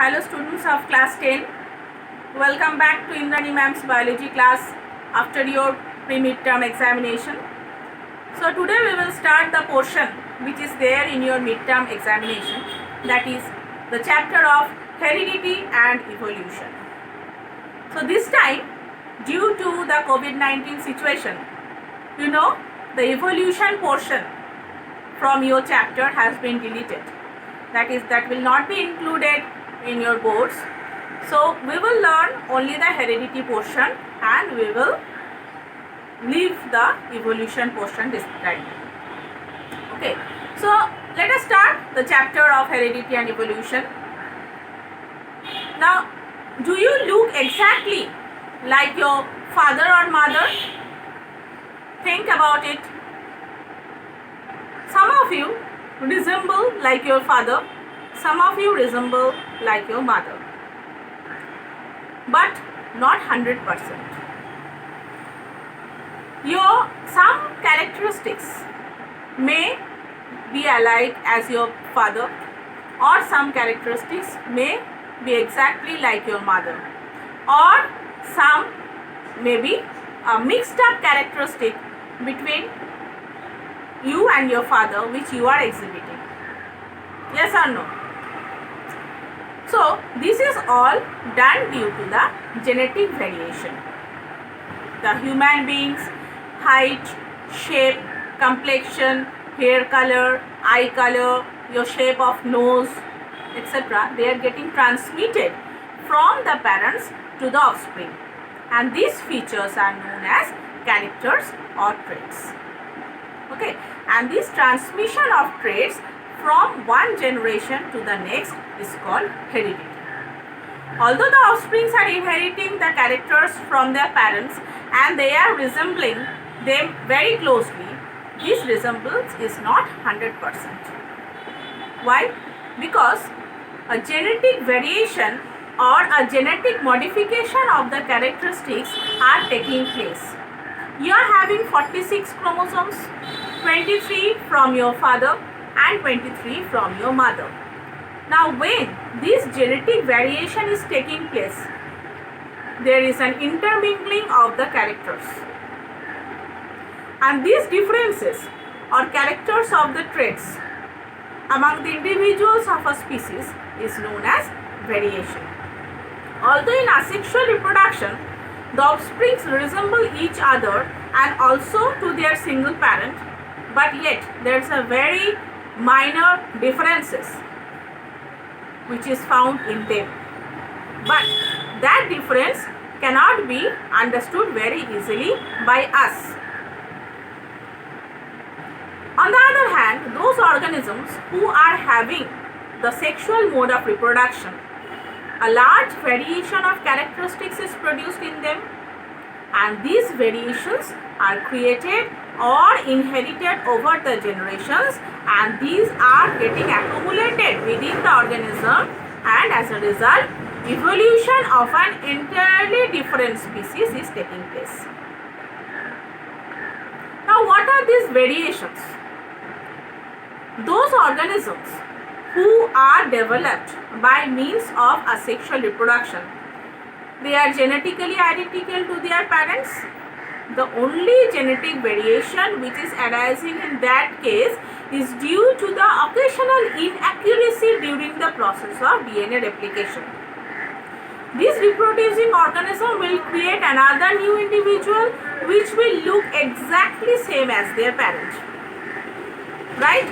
Hello students of class 10. Welcome back to Indrani ma'am's biology class after your pre-midterm examination. So today we will start the portion which is there in your midterm examination, that is the chapter of heredity and evolution. So this time, due to the COVID-19 situation, the evolution portion from your chapter has been deleted. That will not be included in your boards. So we will learn only the heredity portion and we will leave the evolution portion this time. Okay, so let us start the chapter of heredity and evolution. Now, do you look exactly like your father or mother? Think about it. Some of you resemble like your father, some of you resemble like your mother, but not 100%. Some characteristics may be alike as your father, or some characteristics may be exactly like your mother, or some may be a mixed up characteristic between you and your father which you are exhibiting. Yes or no? So this is all done due to the genetic variation. The human beings' height, shape, complexion, hair color, eye color, your shape of nose, etc. they are getting transmitted from the parents to the offspring, and these features are known as characters or traits. Okay, and this transmission of traits from one generation to the next is called heredity. Although the offsprings are inheriting the characters from their parents and they are resembling them very closely, this resemblance is not 100%. Why? Because a genetic variation or a genetic modification of the characteristics are taking place. You are having 46 chromosomes, 23 from your father and 23 from your mother. Now when this genetic variation is taking place, there is an intermingling of the characters, and these differences or characters of the traits among the individuals of a species is known as variation. Although in asexual reproduction, the offsprings resemble each other and also to their single parent, but yet there is a very minor differences which is found in them. But that difference cannot be understood very easily by us. On the other hand, those organisms who are having the sexual mode of reproduction, a large variation of characteristics is produced in them, and these variations are created or inherited over the generations, and these are getting accumulated within the organism, and as a result, evolution of an entirely different species is taking place. Now, what are these variations? Those organisms who are developed by means of asexual reproduction, they are genetically identical to their parents. The only genetic variation which is arising in that case is due to the occasional inaccuracy during the process of DNA replication. This reproducing organism will create another new individual which will look exactly same as their parent. Right?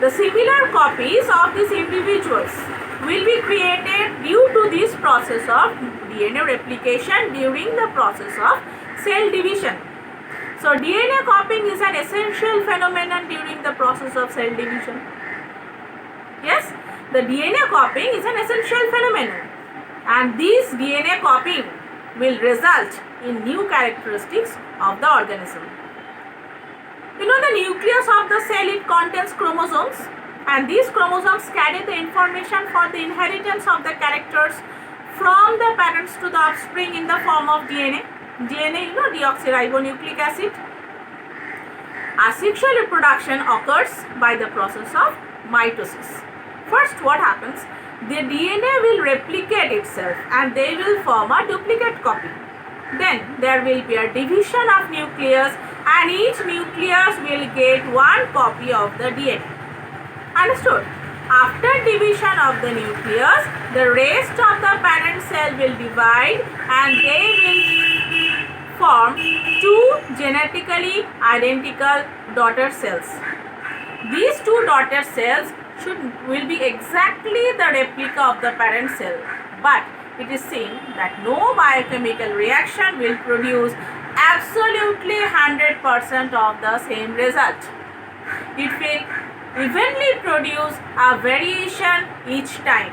The similar copies of these individuals will be created due to this process of DNA replication during the process of cell division. So DNA copying is an essential phenomenon during the process of cell division. Yes, the DNA copying is an essential phenomenon, and this DNA copying will result in new characteristics of the organism. The nucleus of the cell, it contains chromosomes, and these chromosomes carry the information for the inheritance of the characters from the parents to the offspring in the form of DNA. DNA, deoxyribonucleic acid. Asexual reproduction occurs by the process of mitosis. First, what happens? The DNA will replicate itself and they will form a duplicate copy. Then there will be a division of nucleus and each nucleus will get one copy of the DNA. Understood? After division of the nucleus, the rest of the parent cell will divide and they will form two genetically identical daughter cells. These two daughter cells will be exactly the replica of the parent cell, but it is seen that no biochemical reaction will produce absolutely 100% of the same result. It will evenly produce a variation each time,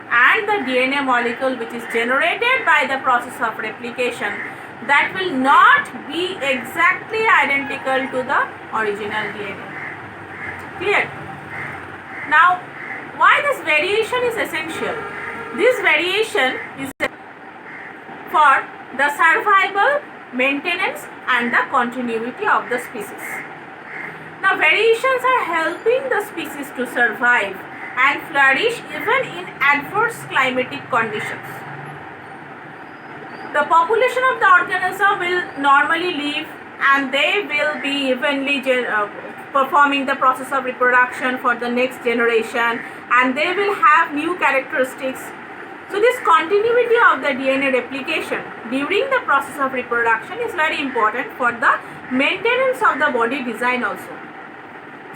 and the DNA molecule which is generated by the process of replication, that will not be exactly identical to the original DNA. Clear? Now, why this variation is essential? This variation is for the survival, maintenance and the continuity of the species. Now, variations are helping the species to survive and flourish even in adverse climatic conditions. The population of the organism will normally live and they will be evenly performing the process of reproduction for the next generation, and they will have new characteristics. So this continuity of the DNA replication during the process of reproduction is very important for the maintenance of the body design also.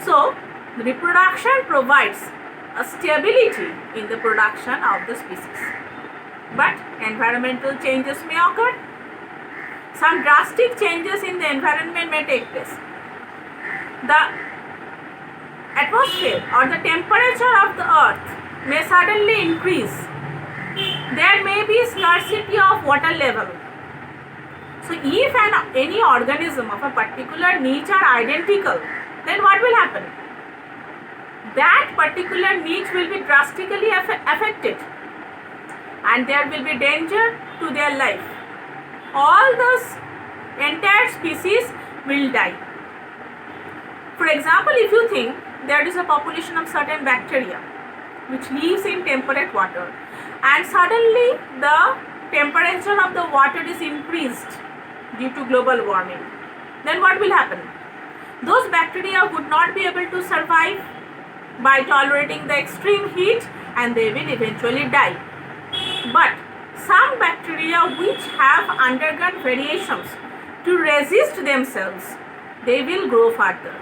So the reproduction provides a stability in the production of the species. But environmental changes may occur. Some drastic changes in the environment may take place. The atmosphere or the temperature of the earth may suddenly increase. There may be scarcity of water level. So if any organism of a particular niche are identical, then what will happen? That particular niche will be drastically affected and there will be danger to their life. All those entire species will die. For example, if you think there is a population of certain bacteria which lives in temperate water and suddenly the temperature of the water is increased due to global warming, then what will happen? Those bacteria would not be able to survive by tolerating the extreme heat and they will eventually die. But some bacteria which have undergone variations to resist themselves, they will grow further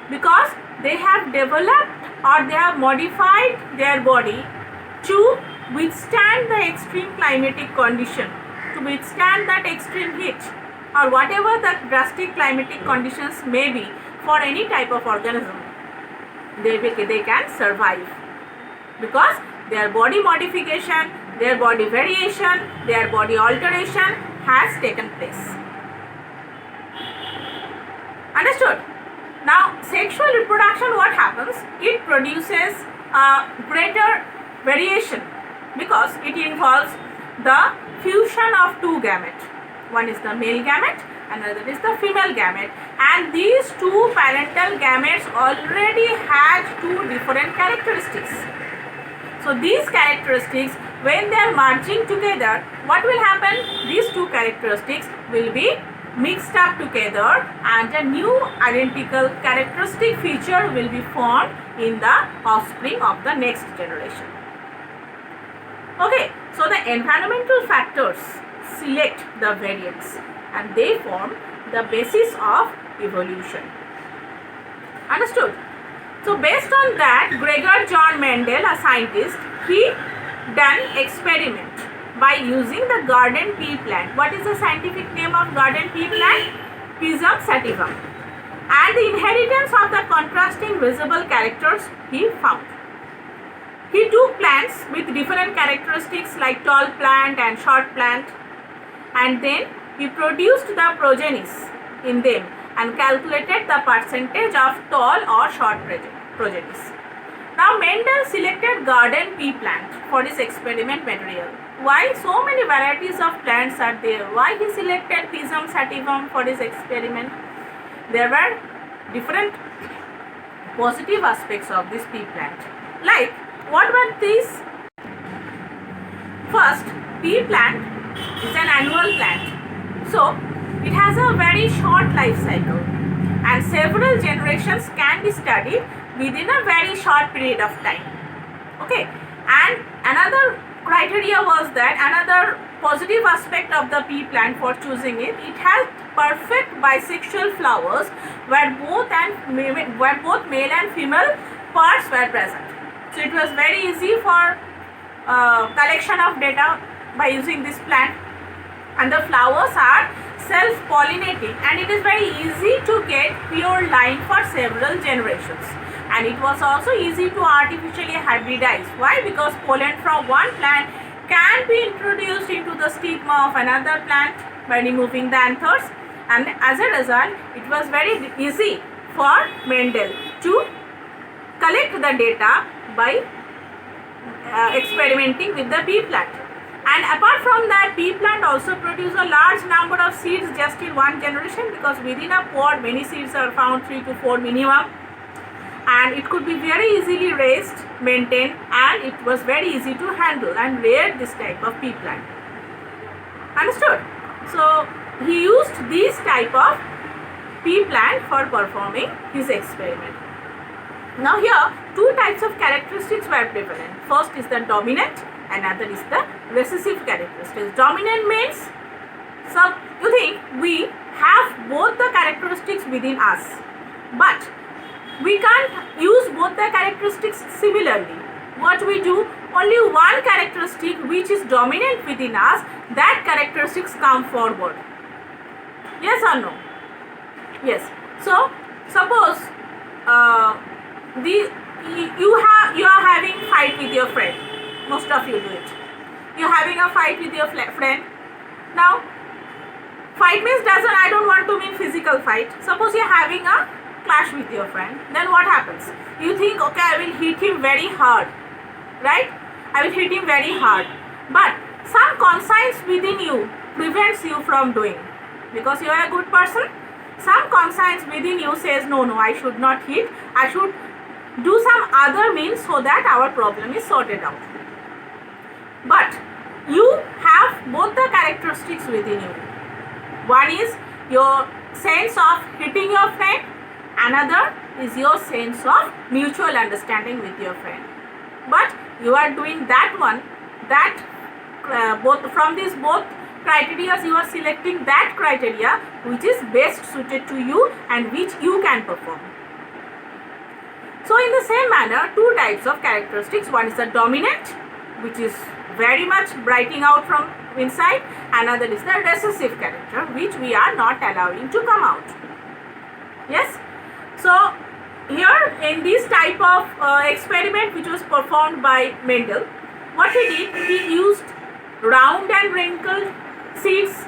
because they have developed or they have modified their body to withstand the extreme climatic condition, to withstand that extreme heat or whatever the drastic climatic conditions may be for any type of organism. They can survive because their body modification, their body variation, their body alteration has taken place. Understood? Now, sexual reproduction, what happens? It produces a greater variation because it involves the fusion of two gametes. One is the male gamete, another is the female gamete, and these two parental gametes already had two different characteristics. So these characteristics, when they are merging together, what will happen? These two characteristics will be mixed up together and a new identical characteristic feature will be formed in the offspring of the next generation. Okay, so the environmental factors select the variants and they form the basis of evolution. Understood? So based on that, Gregor John Mendel, a scientist, he done experiment by using the garden pea plant. What is the scientific name of garden pea plant? Pisum sativum. And the inheritance of the contrasting visible characters he found. He took plants with different characteristics like tall plant and short plant, and then he produced the progenies in them and calculated the percentage of tall or short progenies. Now Mendel selected garden pea plant for his experiment material. Why so many varieties of plants are there? Why he selected Pisum sativum for his experiment? There were different positive aspects of this pea plant. Like, what were these? First, pea plant is an annual plant. So, it has a very short life cycle and several generations can be studied within a very short period of time. Okay, and another criteria was that another positive aspect of the pea plant for choosing it, it has perfect bisexual flowers where both male and female parts were present. So it was very easy for collection of data by using this plant, and the flowers are self-pollinating and it is very easy to get pure line for several generations. And it was also easy to artificially hybridize. Why? Because pollen from one plant can be introduced into the stigma of another plant by removing the anthers, and as a result it was very easy for Mendel to collect the data by experimenting with the pea plant. And apart from that, pea plant also produce a large number of seeds just in one generation, because within a pod many seeds are found, 3 to 4 minimum, and it could be very easily raised, maintained, and it was very easy to handle and rear this type of pea plant. Understood? So he used this type of pea plant for performing his experiment. Now here two types of characteristics were prevalent. First is the dominant, another is the recessive characteristics. Dominant means, so you think we have both the characteristics within us, but we can't use both the characteristics similarly. What we do, only one characteristic which is dominant within us, that characteristics come forward. Yes or no? Yes. So suppose you are having fight with your friend. Most of you do it. You're having a fight with your friend. Now, fight means I don't want to mean physical fight. Suppose you're having a clash with your friend. Then what happens? You think, okay, I will hit him very hard. Right? I will hit him very hard. But some conscience within you prevents you from doing. Because you are a good person, some conscience within you says, no, I should not hit. I should do some other means so that our problem is sorted out. But you have both the characteristics within you. One is your sense of hitting your friend, another is your sense of mutual understanding with your friend. But you are doing that one, that both from these both criteria, you are selecting that criteria which is best suited to you and which you can perform. So in the same manner, two types of characteristics. One is the dominant, which is very much brightening out from inside. Another is the recessive character, which we are not allowing to come out. Yes. So here in this type of experiment which was performed by Mendel, what he did, he used round and wrinkled seeds,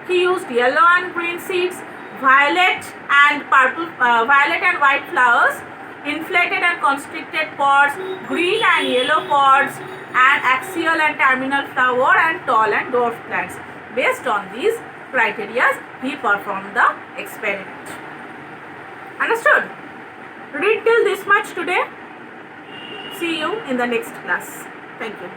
he used yellow and green seeds, violet and white flowers, inflated and constricted pods, green and yellow pods, and axial and terminal flower, and tall and dwarf plants. Based on these criteria, he performed the experiment. Understood? Read till this much today. See you in the next class. Thank you.